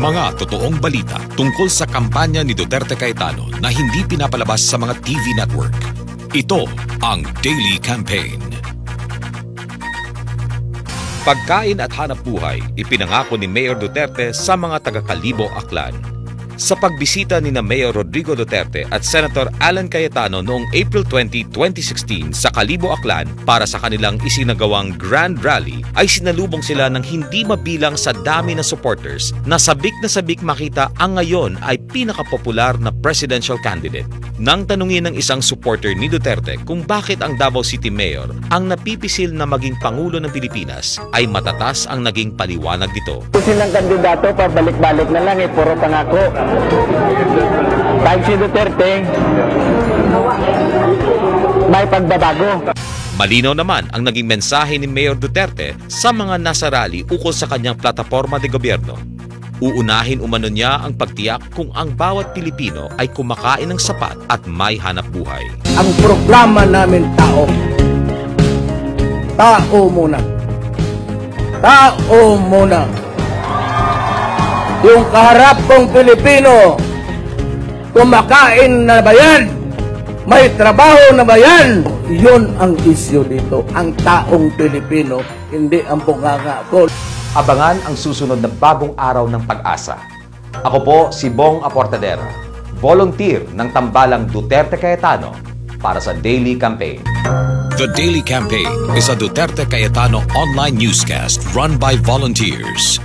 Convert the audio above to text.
Mga totoong balita tungkol sa kampanya ni Duterte Cayetano na hindi pinapalabas sa mga TV network. Ito ang Daily Campaign. Pagkain at hanap buhay, ipinangako ni Mayor Duterte sa mga taga-Kalibo, Aklan. Sa pagbisita ni Mayor Rodrigo Duterte at Senator Alan Cayetano noong April 20, 2016 sa Kalibo, Aklan para sa kanilang isinagawang Grand Rally, ay sinalubong sila ng hindi mabilang sa dami na supporters na sabik makita ang ngayon ay pinakapopular na presidential candidate. Nang tanungin ng isang supporter ni Duterte kung bakit ang Davao City Mayor ang napipisil na maging Pangulo ng Pilipinas, ay matatas ang naging paliwanag nito. Silang kandidato, pabalik-balik na lang, puro pangako. Kahit si Duterte, may pagbabago. Malinaw naman ang naging mensahe ni Mayor Duterte sa mga nasa rally ukol sa kanyang plataporma de gobyerno. Uunahin umano niya ang pagtiyak kung ang bawat Pilipino ay kumakain ng sapat at may hanap buhay. Ang programa namin tao. Tao muna. Tao muna. Yung kaharap kong Pilipino, kumakain na ba yan? May trabaho na ba yan? Yun ang isyu dito. Ang taong Pilipino, hindi ang bunganga ko. Abangan ang susunod na bagong araw ng pag-asa. Ako po si Bong Aportadera, volunteer ng tambalang Duterte Cayetano para sa Daily Campaign. The Daily Campaign is a Duterte Cayetano online newscast run by volunteers.